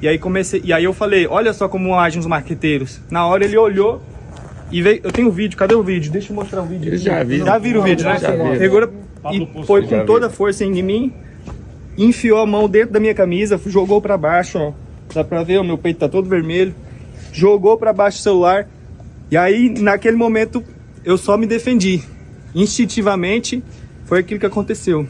E aí eu falei, olha só como agem os marqueteiros. Na hora ele olhou e veio. Eu tenho o vídeo, cadê o vídeo? Deixa eu mostrar o vídeo. Já viram o vídeo, né? Pegou e foi com toda a força em mim, enfiou a mão dentro da minha camisa, jogou pra baixo, ó. Dá pra ver, o meu peito tá todo vermelho. Jogou pra baixo o celular. E aí, naquele momento, eu só me defendi. Instintivamente, foi aquilo que aconteceu.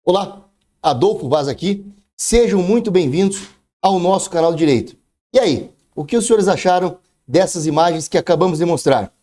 Olá, Adolfo Vaz aqui. Sejam muito bem-vindos ao nosso canal de Direito. E aí, o que os senhores acharam dessas imagens que acabamos de mostrar?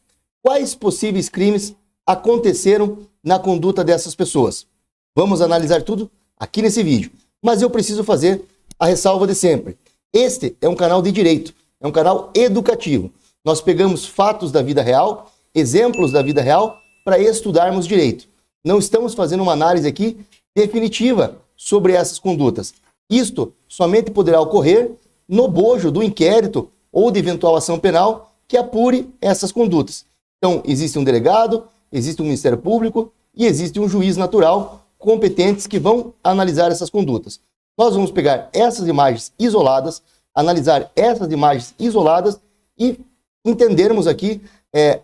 Quais possíveis crimes aconteceram na conduta dessas pessoas? Vamos analisar tudo aqui nesse vídeo. Mas eu preciso fazer a ressalva de sempre. Este é um canal de direito, é um canal educativo. Nós pegamos fatos da vida real, exemplos da vida real, para estudarmos direito. Não estamos fazendo uma análise aqui definitiva sobre essas condutas. Isto somente poderá ocorrer no bojo do inquérito ou de eventual ação penal que apure essas condutas. Então, existe um delegado, existe um Ministério Público e existe um juiz natural competentes que vão analisar essas condutas. Nós vamos pegar essas imagens isoladas, analisar essas imagens isoladas e entendermos aqui,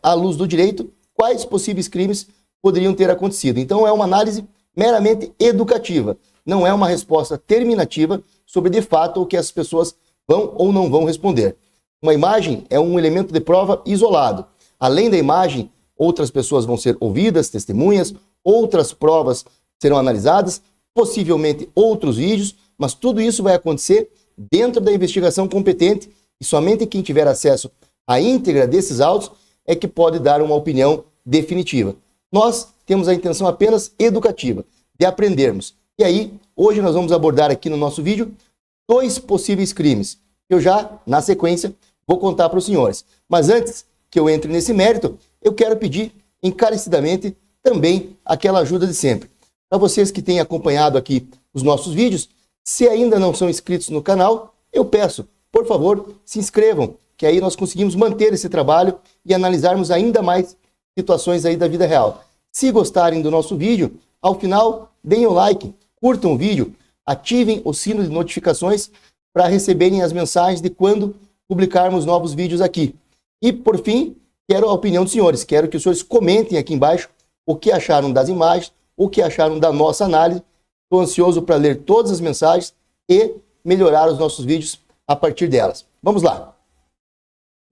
à luz do direito, quais possíveis crimes poderiam ter acontecido. Então, é uma análise meramente educativa, não é uma resposta terminativa sobre de fato o que as pessoas vão ou não vão responder. Uma imagem é um elemento de prova isolado. Além da imagem, outras pessoas vão ser ouvidas, testemunhas, outras provas serão analisadas, possivelmente outros vídeos, mas tudo isso vai acontecer dentro da investigação competente e somente quem tiver acesso à íntegra desses autos é que pode dar uma opinião definitiva. Nós temos a intenção apenas educativa, de aprendermos. E aí, hoje nós vamos abordar aqui no nosso vídeo 2 possíveis crimes. Eu já, na sequência, vou contar para os senhores. Mas antes que eu entre nesse mérito, eu quero pedir encarecidamente também aquela ajuda de sempre. Para vocês que têm acompanhado aqui os nossos vídeos, se ainda não são inscritos no canal, eu peço, por favor, se inscrevam, que aí nós conseguimos manter esse trabalho e analisarmos ainda mais situações aí da vida real. Se gostarem do nosso vídeo, ao final, deem o like, curtam o vídeo, ativem o sino de notificações para receberem as mensagens de quando publicarmos novos vídeos aqui. E, por fim, quero a opinião dos senhores. Quero que os senhores comentem aqui embaixo o que acharam das imagens, o que acharam da nossa análise. Estou ansioso para ler todas as mensagens e melhorar os nossos vídeos a partir delas. Vamos lá.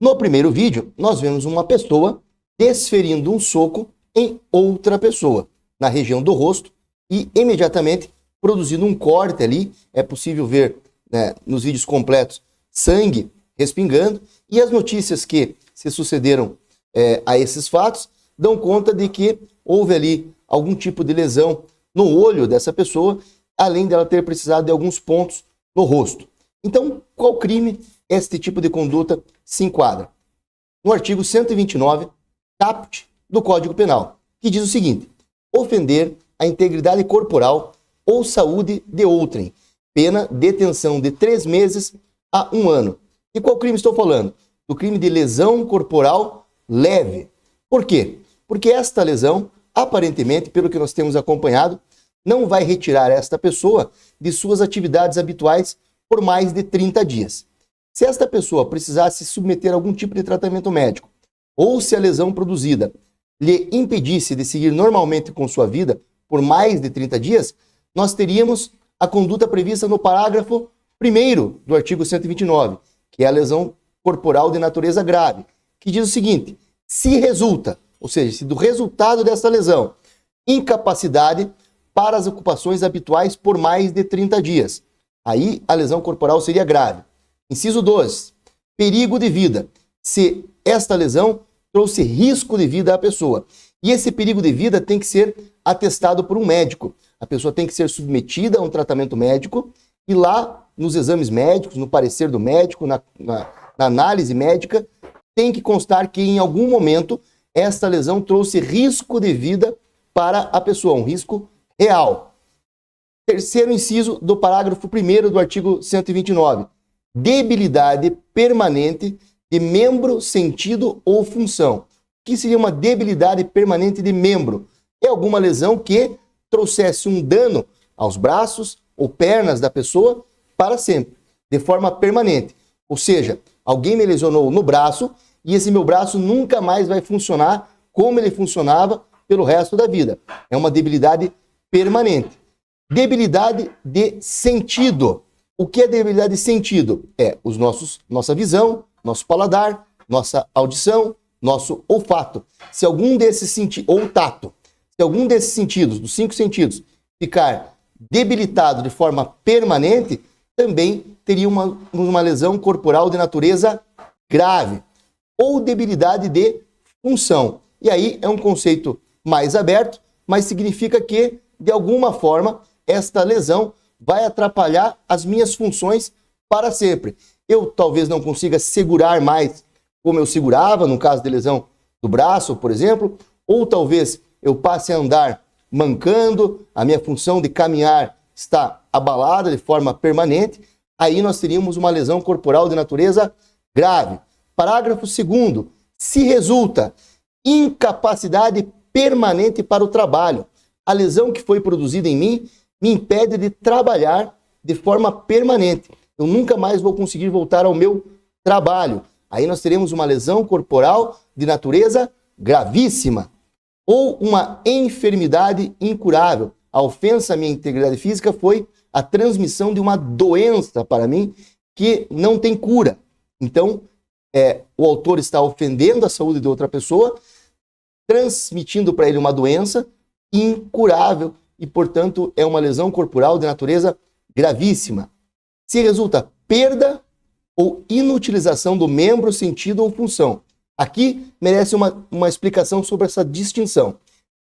No primeiro vídeo, nós vemos uma pessoa desferindo um soco em outra pessoa, na região do rosto, e imediatamente produzindo um corte ali. É possível ver, né, nos vídeos completos, sangue respingando, e as notícias que se sucederam a esses fatos dão conta de que houve ali algum tipo de lesão no olho dessa pessoa, além dela ter precisado de alguns pontos no rosto. Então, qual crime este tipo de conduta se enquadra? No artigo 129, caput do Código Penal, que diz o seguinte: ofender a integridade corporal ou saúde de outrem, pena detenção de 3 meses a 1 ano. E qual crime estou falando? Do crime de lesão corporal leve. Por quê? Porque esta lesão, aparentemente, pelo que nós temos acompanhado, não vai retirar esta pessoa de suas atividades habituais por mais de 30 dias. Se esta pessoa precisasse submeter a algum tipo de tratamento médico, ou se a lesão produzida lhe impedisse de seguir normalmente com sua vida por mais de 30 dias, nós teríamos a conduta prevista no parágrafo 1º do artigo 129, que é a lesão corporal de natureza grave, que diz o seguinte: se resulta, ou seja, se do resultado dessa lesão, incapacidade para as ocupações habituais por mais de 30 dias, aí a lesão corporal seria grave. Inciso 2, perigo de vida, se esta lesão trouxe risco de vida à pessoa. E esse perigo de vida tem que ser atestado por um médico. A pessoa tem que ser submetida a um tratamento médico e E lá, nos exames médicos, no parecer do médico, na análise médica, tem que constar que em algum momento esta lesão trouxe risco de vida para a pessoa, um risco real. Terceiro inciso do parágrafo 1º do artigo 129. Debilidade permanente de membro, sentido ou função. O que seria uma debilidade permanente de membro? É alguma lesão que trouxesse um dano aos braços ou pernas da pessoa para sempre, de forma permanente. Ou seja, alguém me lesionou no braço e esse meu braço nunca mais vai funcionar como ele funcionava pelo resto da vida. É uma debilidade permanente. Debilidade de sentido. O que é debilidade de sentido? É nossa visão, nosso paladar, nossa audição, nosso olfato. Se algum desses sentidos, ou tato, se algum desses sentidos, dos 5 sentidos, ficar debilitado de forma permanente, também teria uma lesão corporal de natureza grave. Ou debilidade de função. E aí é um conceito mais aberto, mas significa que, de alguma forma, esta lesão vai atrapalhar as minhas funções para sempre. Eu talvez não consiga segurar mais como eu segurava, no caso de lesão do braço, por exemplo, ou talvez eu passe a andar mancando, a minha função de caminhar está abalada de forma permanente, aí nós teríamos uma lesão corporal de natureza grave. Parágrafo 2º. Se resulta incapacidade permanente para o trabalho, a lesão que foi produzida em mim me impede de trabalhar de forma permanente. Eu nunca mais vou conseguir voltar ao meu trabalho. Aí nós teremos uma lesão corporal de natureza gravíssima. Ou uma enfermidade incurável. A ofensa à minha integridade física foi a transmissão de uma doença para mim que não tem cura. Então, o autor está ofendendo a saúde de outra pessoa, transmitindo para ele uma doença incurável e, portanto, é uma lesão corporal de natureza gravíssima. Se resulta perda ou inutilização do membro, sentido ou função. Aqui merece uma explicação sobre essa distinção.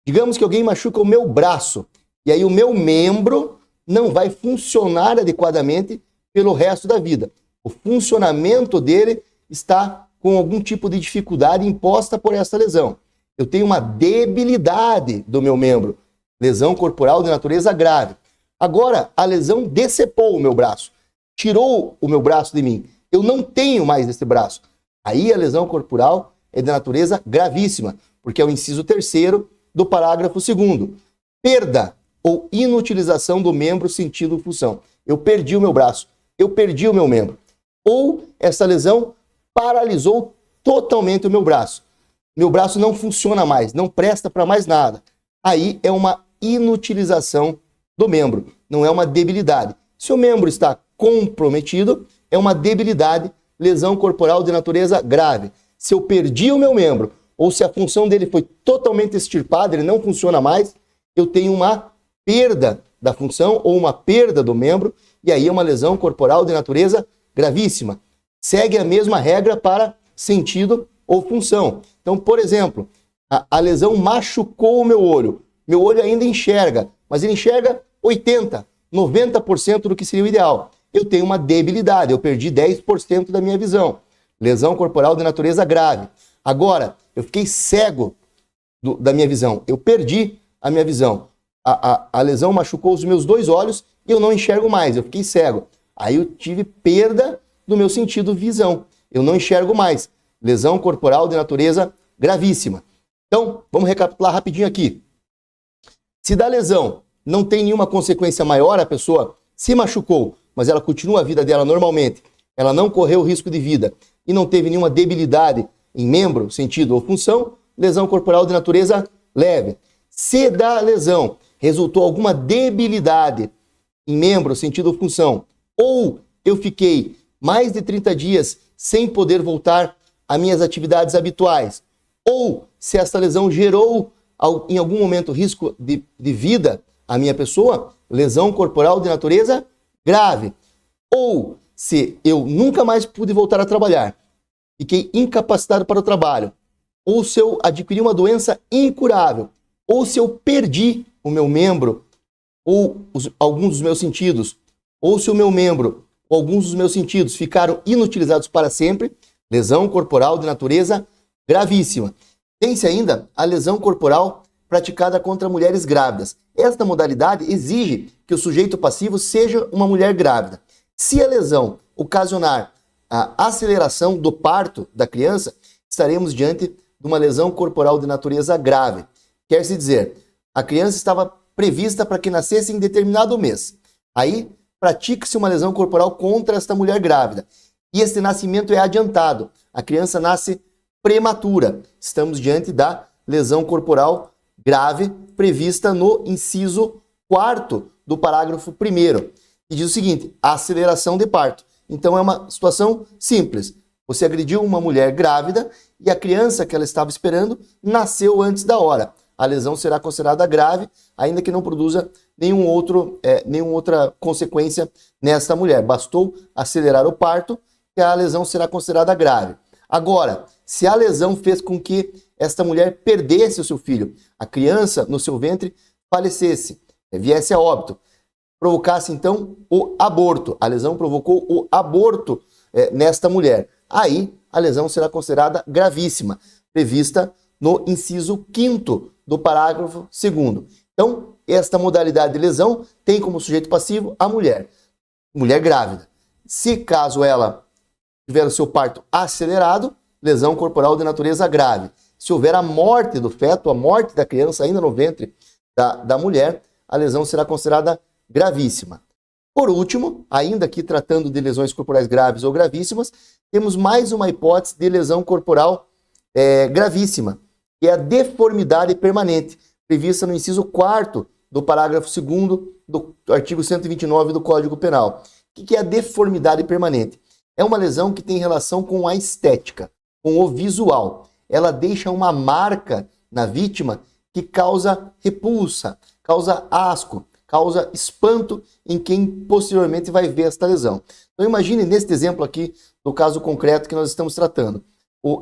Digamos que alguém machuca o meu braço e aí o meu membro não vai funcionar adequadamente pelo resto da vida. O funcionamento dele está com algum tipo de dificuldade imposta por essa lesão. Eu tenho uma debilidade do meu membro, lesão corporal de natureza grave. Agora, a lesão decepou o meu braço, tirou o meu braço de mim. Eu não tenho mais esse braço. Aí a lesão corporal é de natureza gravíssima, porque é o inciso 3º do parágrafo 2º. Perda ou inutilização do membro, sentido ou função. Eu perdi o meu braço, eu perdi o meu membro. Ou essa lesão paralisou totalmente o meu braço. Meu braço não funciona mais, não presta para mais nada. Aí é uma inutilização do membro, não é uma debilidade. Se o membro está comprometido, é uma debilidade, lesão corporal de natureza grave. Se eu perdi o meu membro, ou se a função dele foi totalmente extirpada, ele não funciona mais, eu tenho uma perda da função ou uma perda do membro, e aí é uma lesão corporal de natureza gravíssima. Segue a mesma regra para sentido ou função. Então, por exemplo, a lesão machucou o meu olho ainda enxerga, mas ele enxerga 80%, 90% do que seria o ideal. Eu tenho uma debilidade, eu perdi 10% da minha visão. Lesão corporal de natureza grave. Agora, eu fiquei cego da minha visão, eu perdi a minha visão. A lesão machucou os meus 2 olhos e eu não enxergo mais, eu fiquei cego. Aí eu tive perda do meu sentido visão, eu não enxergo mais. Lesão corporal de natureza gravíssima. Então, vamos recapitular rapidinho aqui. Se da lesão não tem nenhuma consequência maior, a pessoa se machucou, mas ela continua a vida dela normalmente, ela não correu risco de vida e não teve nenhuma debilidade em membro, sentido ou função, lesão corporal de natureza leve. Se da lesão resultou alguma debilidade em membro, sentido ou função, ou eu fiquei mais de 30 dias sem poder voltar às minhas atividades habituais, ou se essa lesão gerou em algum momento risco de vida à minha pessoa, lesão corporal de natureza grave. Ou se eu nunca mais pude voltar a trabalhar, fiquei incapacitado para o trabalho, ou se eu adquiri uma doença incurável, ou se eu perdi o meu membro, ou alguns dos meus sentidos, ou se o meu membro ou alguns dos meus sentidos ficaram inutilizados para sempre, lesão corporal de natureza gravíssima. Tem-se ainda a lesão corporal praticada contra mulheres grávidas. Esta modalidade exige que o sujeito passivo seja uma mulher grávida. Se a lesão ocasionar a aceleração do parto da criança, estaremos diante de uma lesão corporal de natureza grave. Quer-se dizer, a criança estava prevista para que nascesse em determinado mês. Aí, pratica-se uma lesão corporal contra esta mulher grávida. E este nascimento é adiantado. A criança nasce prematura. Estamos diante da lesão corporal grave prevista no inciso 4º do parágrafo 1º, que diz o seguinte: aceleração de parto. Então é uma situação simples. Você agrediu uma mulher grávida e a criança que ela estava esperando nasceu antes da hora. A lesão será considerada grave, ainda que não produza nenhuma outra consequência nesta mulher. Bastou acelerar o parto que a lesão será considerada grave. Agora, se a lesão fez com que esta mulher perdesse o seu filho, a criança no seu ventre falecesse, viesse a óbito, provocasse então o aborto, a lesão provocou o aborto nesta mulher, aí a lesão será considerada gravíssima, prevista no inciso 5º do parágrafo 2º. Então, esta modalidade de lesão tem como sujeito passivo a mulher grávida. Se caso ela tiver o seu parto acelerado, lesão corporal de natureza grave. Se houver a morte do feto, a morte da criança ainda no ventre da mulher, a lesão será considerada gravíssima. Por último, ainda aqui tratando de lesões corporais graves ou gravíssimas, temos mais uma hipótese de lesão corporal gravíssima, que é a deformidade permanente, prevista no inciso 4º do parágrafo 2º do artigo 129 do Código Penal. O que é a deformidade permanente? É uma lesão que tem relação com a estética, com o visual. Ela deixa uma marca na vítima que causa repulsa, causa asco, causa espanto em quem posteriormente vai ver esta lesão. Então imagine neste exemplo aqui, do caso concreto que nós estamos tratando.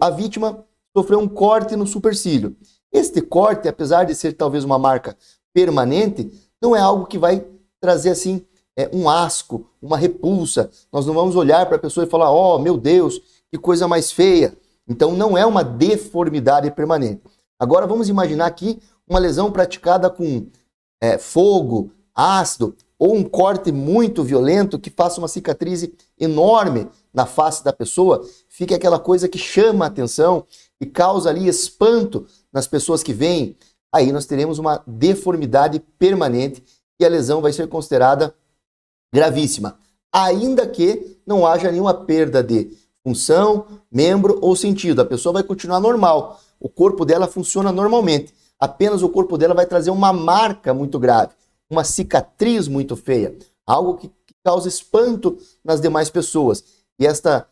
A vítima sofreu um corte no supercílio. Este corte, apesar de ser talvez uma marca permanente, não é algo que vai trazer assim um asco, uma repulsa. Nós não vamos olhar para a pessoa e falar: oh, meu Deus, que coisa mais feia. Então não é uma deformidade permanente. Agora vamos imaginar aqui uma lesão praticada com fogo, ácido, ou um corte muito violento que faça uma cicatriz enorme na face da pessoa, fica aquela coisa que chama a atenção e causa ali espanto nas pessoas que veem. Aí nós teremos uma deformidade permanente e a lesão vai ser considerada gravíssima, ainda que não haja nenhuma perda de função, membro ou sentido. A pessoa vai continuar normal, o corpo dela funciona normalmente, apenas o corpo dela vai trazer uma marca muito grave, uma cicatriz muito feia, algo que causa espanto nas demais pessoas. E esta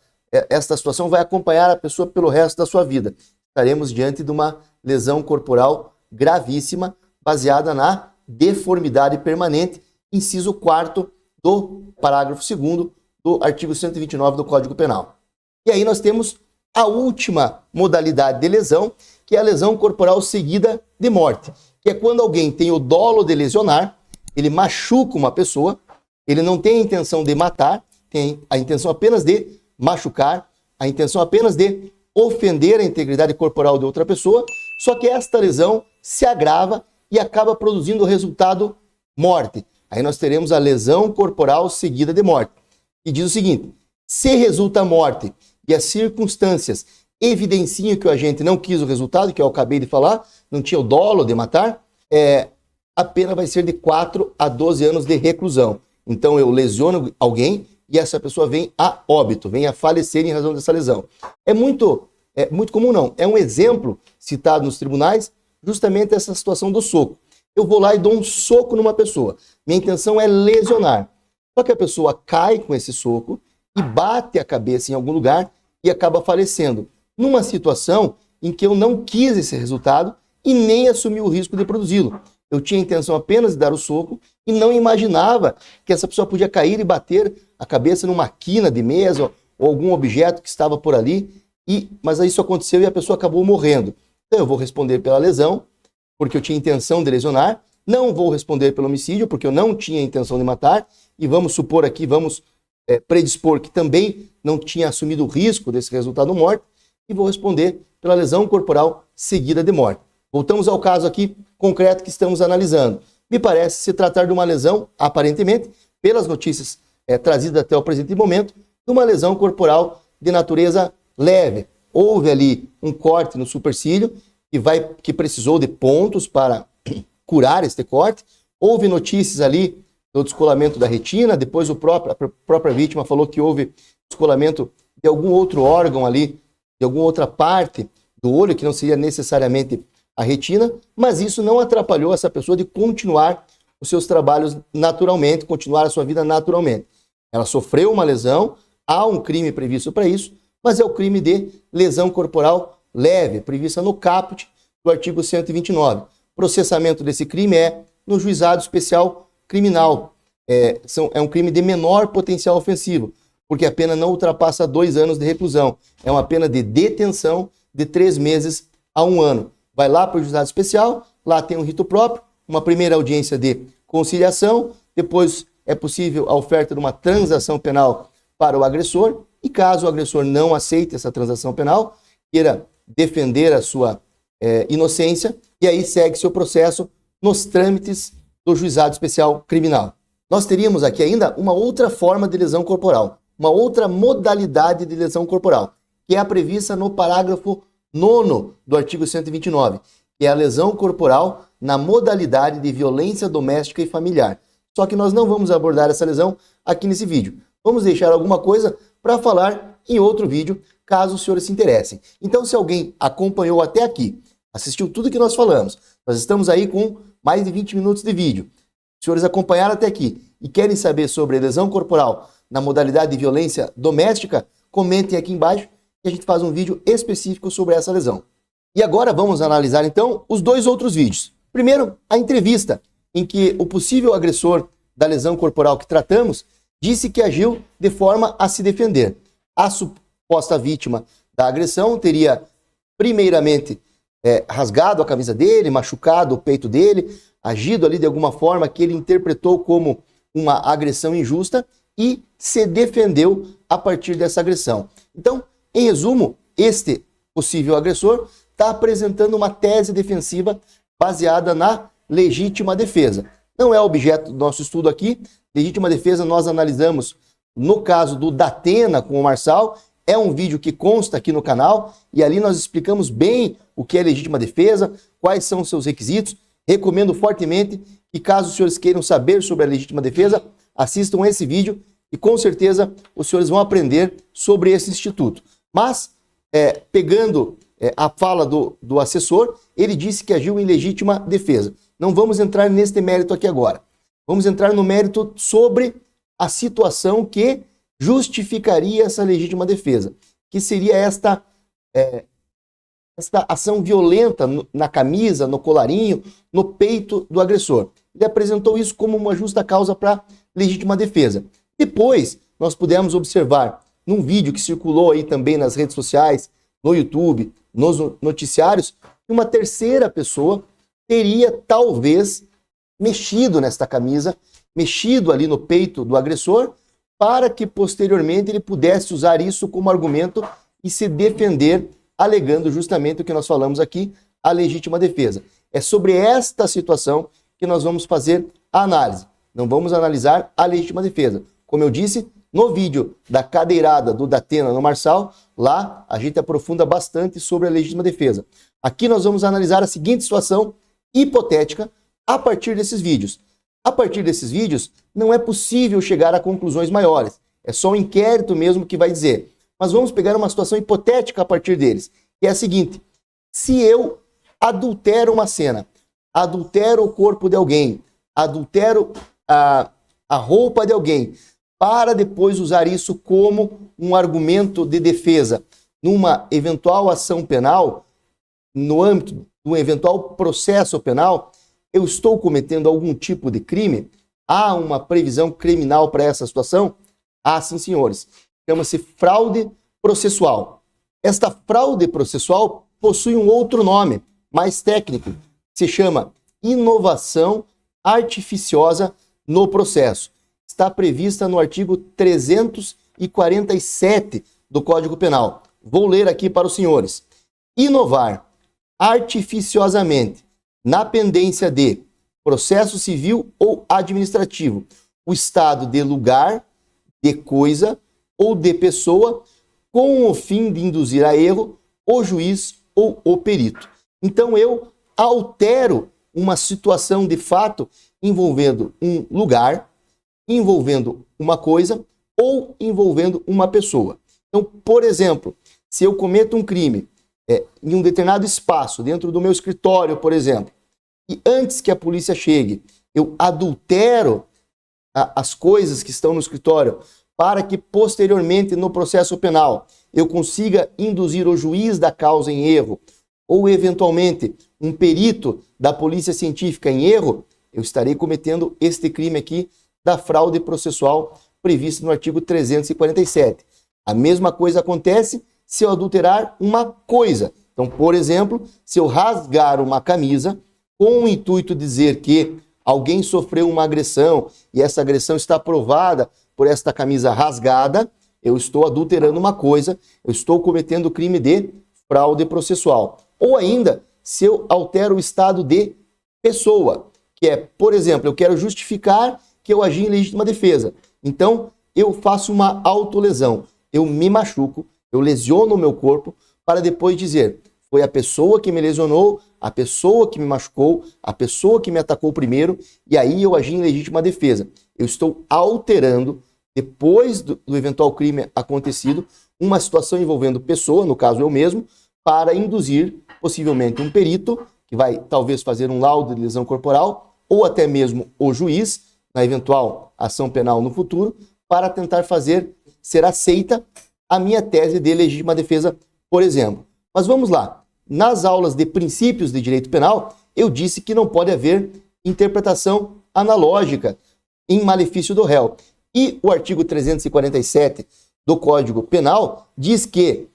situação vai acompanhar a pessoa pelo resto da sua vida. Estaremos diante de uma lesão corporal gravíssima, baseada na deformidade permanente, inciso 4º do parágrafo 2º do artigo 129 do Código Penal. E aí nós temos a última modalidade de lesão, que é a lesão corporal seguida de morte, que é quando alguém tem o dolo de lesionar, ele machuca uma pessoa, ele não tem a intenção de matar, tem a intenção apenas de machucar, a intenção apenas de ofender a integridade corporal de outra pessoa, só que esta lesão se agrava e acaba produzindo o resultado morte. Aí nós teremos a lesão corporal seguida de morte. E diz o seguinte: se resulta a morte e as circunstâncias evidenciam que o agente não quis o resultado, que eu acabei de falar, não tinha o dolo de matar, a pena vai ser de 4 a 12 anos de reclusão. Então eu lesiono alguém e essa pessoa vem a óbito, vem a falecer em razão dessa lesão. É muito comum, não. É um exemplo citado nos tribunais, justamente essa situação do soco. Eu vou lá e dou um soco numa pessoa. Minha intenção é lesionar. Só que a pessoa cai com esse soco e bate a cabeça em algum lugar e acaba falecendo. Numa situação em que eu não quis esse resultado e nem assumi o risco de produzi-lo. Eu tinha a intenção apenas de dar o soco e não imaginava que essa pessoa podia cair e bater a cabeça numa quina de mesa ou algum objeto que estava por ali. Mas isso aconteceu e a pessoa acabou morrendo. Então eu vou responder pela lesão, porque eu tinha intenção de lesionar. Não vou responder pelo homicídio, porque eu não tinha intenção de matar. e vamos supor aqui, vamos predispor que também não tinha assumido o risco desse resultado morte, e vou responder pela lesão corporal seguida de morte. Voltamos ao caso aqui concreto que estamos analisando. Me parece se tratar de uma lesão, aparentemente, pelas notícias trazidas até o presente momento, de uma lesão corporal de natureza leve. Houve ali um corte no supercílio que precisou de pontos para curar este corte. Houve notícias ali do descolamento da retina, depois a própria vítima falou que houve descolamento de algum outro órgão ali, de alguma outra parte do olho, que não seria necessariamente a retina, mas isso não atrapalhou essa pessoa de continuar os seus trabalhos naturalmente, continuar a sua vida naturalmente. Ela sofreu uma lesão, há um crime previsto para isso, mas é o crime de lesão corporal leve, prevista no caput do artigo 129. Processamento desse crime é no juizado especial criminal. É um crime de menor potencial ofensivo, porque a pena não ultrapassa 2 anos de reclusão. É uma pena de detenção de 3 meses a 1 ano. Vai lá para o juizado especial, lá tem um rito próprio, uma primeira audiência de conciliação, depois é possível a oferta de uma transação penal para o agressor, e caso o agressor não aceite essa transação penal, queira defender a sua inocência, e aí segue seu processo nos trâmites do juizado especial criminal. Nós teríamos aqui ainda uma outra forma de lesão corporal, uma outra modalidade de lesão corporal, que é a prevista no parágrafo 9º do artigo 129, que é a lesão corporal na modalidade de violência doméstica e familiar. Só que nós não vamos abordar essa lesão aqui nesse vídeo. Vamos deixar alguma coisa para falar em outro vídeo, caso os senhores se interessem. Então, se alguém acompanhou até aqui, assistiu tudo que nós falamos, nós estamos aí com mais de 20 minutos de vídeo. Os senhores acompanharam até aqui e querem saber sobre lesão corporal na modalidade de violência doméstica, comentem aqui embaixo e a gente faz um vídeo específico sobre essa lesão. E agora vamos analisar então os 2 outros vídeos. Primeiro, a entrevista, em que o possível agressor da lesão corporal que tratamos disse que agiu de forma a se defender. A suposta vítima da agressão teria, primeiramente, rasgado a camisa dele, machucado o peito dele, agido ali de alguma forma que ele interpretou como uma agressão injusta e se defendeu a partir dessa agressão. Então, em resumo, este possível agressor está apresentando uma tese defensiva baseada na legítima defesa. Não é objeto do nosso estudo aqui. Legítima defesa nós analisamos no caso do Datena com o Marçal. É um vídeo que consta aqui no canal e ali nós explicamos bem o que é legítima defesa, quais são os seus requisitos. Recomendo fortemente que, caso os senhores queiram saber sobre a legítima defesa, assistam esse vídeo e com certeza os senhores vão aprender sobre esse instituto. Mas, pegando a fala do assessor, ele disse que agiu em legítima defesa. Não vamos entrar neste mérito aqui agora. Vamos entrar no mérito sobre a situação que justificaria essa legítima defesa, que seria esta ação violenta na camisa, no colarinho, no peito do agressor. Ele apresentou isso como uma justa causa para legítima defesa. Depois, nós pudemos observar num vídeo que circulou aí também nas redes sociais, no YouTube, nos noticiários, que uma terceira pessoa teria talvez mexido nesta camisa, mexido ali no peito do agressor, para que posteriormente ele pudesse usar isso como argumento e se defender, alegando justamente o que nós falamos aqui, a legítima defesa. É sobre esta situação que nós vamos fazer a análise. Não vamos analisar a legítima defesa. Como eu disse, no vídeo da cadeirada do Datena no Marçal, lá a gente aprofunda bastante sobre a legítima defesa. Aqui nós vamos analisar a seguinte situação hipotética a partir desses vídeos. A partir desses vídeos, não é possível chegar a conclusões maiores. É só um inquérito mesmo que vai dizer. Mas vamos pegar uma situação hipotética a partir deles, que é a seguinte: se eu adultero uma cena, adultero o corpo de alguém, adultero a roupa de alguém, para depois usar isso como um argumento de defesa numa eventual ação penal, no âmbito de um eventual processo penal, eu estou cometendo algum tipo de crime? Há uma previsão criminal para essa situação? Ah, sim, senhores. Chama-se fraude processual. Esta fraude processual possui um outro nome, mais técnico, se chama inovação artificiosa no processo. está prevista no artigo 347 do Código Penal. Vou ler aqui para os senhores. Inovar artificiosamente na pendência de processo civil ou administrativo o estado de lugar, de coisa ou de pessoa com o fim de induzir a erro o juiz ou o perito. Então eu altero uma situação de fato envolvendo um lugar, envolvendo uma coisa ou envolvendo uma pessoa. Então, por exemplo, se eu cometo um crime em um determinado espaço, dentro do meu escritório, por exemplo, e antes que a polícia chegue, eu adultero as coisas que estão no escritório para que posteriormente no processo penal eu consiga induzir o juiz da causa em erro ou eventualmente um perito da polícia científica em erro, eu estarei cometendo este crime aqui da fraude processual previsto no artigo 347. A mesma coisa acontece se eu adulterar uma coisa. Então, por exemplo, se eu rasgar uma camisa com o intuito de dizer que alguém sofreu uma agressão e essa agressão está provada por esta camisa rasgada, eu estou adulterando uma coisa, eu estou cometendo o crime de fraude processual. Ou ainda, se eu altero o estado de pessoa, que é, por exemplo, eu quero justificar que eu agi em legítima defesa. Então, eu faço uma autolesão, eu me machuco, eu lesiono o meu corpo para depois dizer, foi a pessoa que me lesionou, a pessoa que me machucou, a pessoa que me atacou primeiro, e aí eu agi em legítima defesa. Eu estou alterando, depois do eventual crime acontecido, uma situação envolvendo pessoa, no caso eu mesmo, para induzir possivelmente um perito, que vai talvez fazer um laudo de lesão corporal, ou até mesmo o juiz, na eventual ação penal no futuro, para tentar fazer ser aceita a minha tese de legítima defesa, por exemplo. Mas vamos lá. Nas aulas de princípios de direito penal, eu disse que não pode haver interpretação analógica em malefício do réu. E o artigo 347 do Código Penal diz que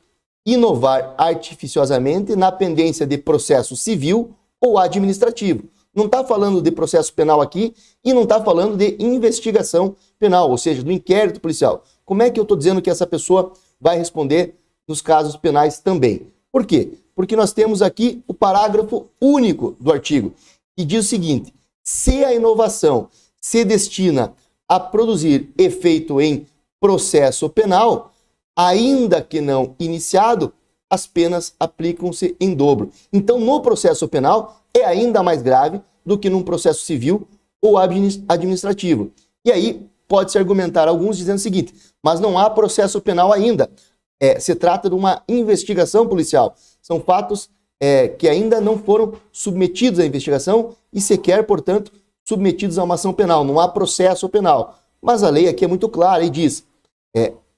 inovar artificiosamente na pendência de processo civil ou administrativo. Não está falando de processo penal aqui e não está falando de investigação penal, ou seja, do inquérito policial. Como é que eu estou dizendo que essa pessoa vai responder nos casos penais também? Por quê? Porque nós temos aqui o parágrafo único do artigo, que diz o seguinte: se a inovação se destina a produzir efeito em processo penal, ainda que não iniciado, as penas aplicam-se em dobro. Então, no processo penal, é ainda mais grave do que num processo civil ou administrativo. E aí, pode-se argumentar alguns dizendo o seguinte, mas não há processo penal ainda. Se trata de uma investigação policial. São fatos que ainda não foram submetidos à investigação e sequer, portanto, submetidos a uma ação penal. Não há processo penal. Mas a lei aqui é muito clara e diz,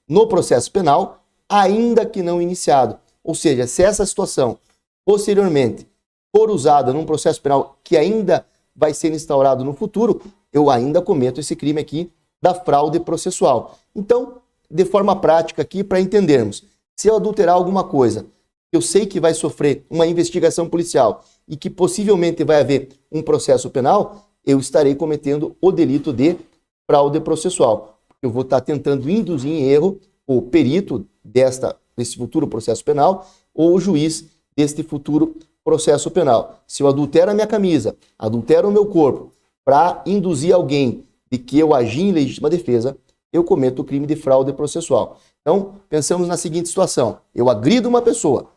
no processo penal, ainda que não iniciado. Ou seja, se essa situação posteriormente for usada num processo penal que ainda vai ser instaurado no futuro, eu ainda cometo esse crime aqui da fraude processual. Então, de forma prática aqui, para entendermos, se eu adulterar alguma coisa, eu sei que vai sofrer uma investigação policial e que possivelmente vai haver um processo penal, eu estarei cometendo o delito de fraude processual. Eu vou estar tentando induzir em erro o perito desse futuro processo penal ou o juiz deste futuro processo penal. Se eu adultero a minha camisa, adultero o meu corpo para induzir alguém de que eu agi em legítima defesa, eu cometo o crime de fraude processual. Então, pensamos na seguinte situação. Eu agrido uma pessoa.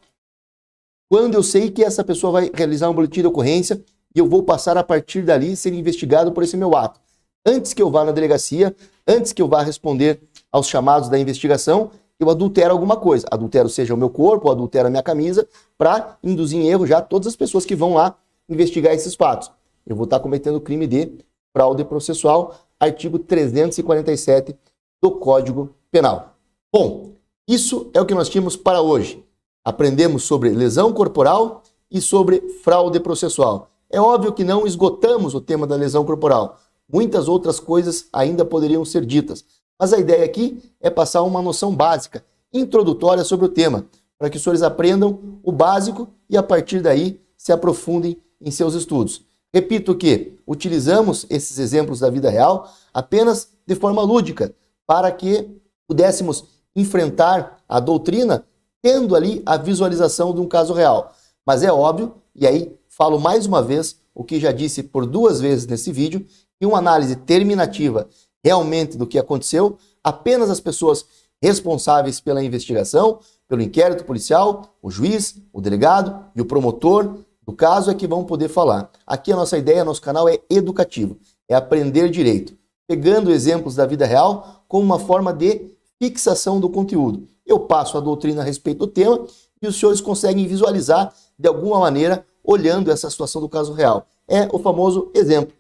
Quando eu sei que essa pessoa vai realizar um boletim de ocorrência e eu vou passar a partir dali ser investigado por esse meu ato. Antes que eu vá na delegacia, antes que eu vá responder aos chamados da investigação, eu adultero alguma coisa. Adultero seja o meu corpo, ou adultero a minha camisa, para induzir em erro já todas as pessoas que vão lá investigar esses fatos. Eu vou estar cometendo o crime de fraude processual, artigo 347 do Código Penal. Bom, isso é o que nós tínhamos para hoje. Aprendemos sobre lesão corporal e sobre fraude processual. É óbvio que não esgotamos o tema da lesão corporal. Muitas outras coisas ainda poderiam ser ditas. Mas a ideia aqui é passar uma noção básica, introdutória sobre o tema, para que os senhores aprendam o básico e a partir daí se aprofundem em seus estudos. Repito que utilizamos esses exemplos da vida real apenas de forma lúdica, para que pudéssemos enfrentar a doutrina tendo ali a visualização de um caso real. Mas é óbvio, e aí falo mais uma vez o que já disse por 2 vezes nesse vídeo, que uma análise terminativa realmente do que aconteceu, apenas as pessoas responsáveis pela investigação, pelo inquérito policial, o juiz, o delegado e o promotor do caso é que vão poder falar. Aqui a nossa ideia, nosso canal é educativo, é aprender direito, pegando exemplos da vida real como uma forma de fixação do conteúdo. Eu passo a doutrina a respeito do tema e os senhores conseguem visualizar de alguma maneira olhando essa situação do caso real. É o famoso exemplo.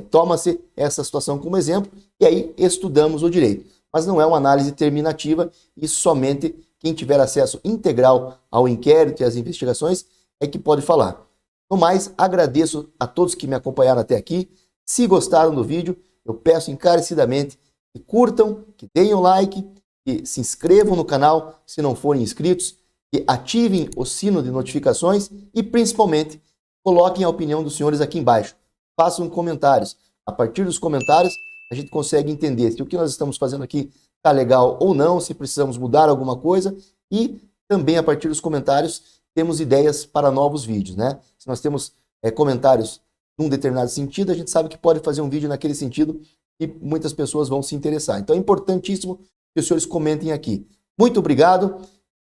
Toma-se essa situação como exemplo e aí estudamos o direito. Mas não é uma análise terminativa e somente quem tiver acesso integral ao inquérito e às investigações é que pode falar. No mais, agradeço a todos que me acompanharam até aqui. Se gostaram do vídeo, eu peço encarecidamente que curtam, que deem o like, que se inscrevam no canal se não forem inscritos, que ativem o sino de notificações e principalmente coloquem a opinião dos senhores aqui embaixo. Façam comentários. A partir dos comentários, a gente consegue entender se o que nós estamos fazendo aqui está legal ou não, se precisamos mudar alguma coisa e também a partir dos comentários temos ideias para novos vídeos, né? Se nós temos comentários num determinado sentido, a gente sabe que pode fazer um vídeo naquele sentido e muitas pessoas vão se interessar. Então é importantíssimo que os senhores comentem aqui. Muito obrigado,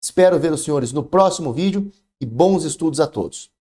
espero ver os senhores no próximo vídeo e bons estudos a todos.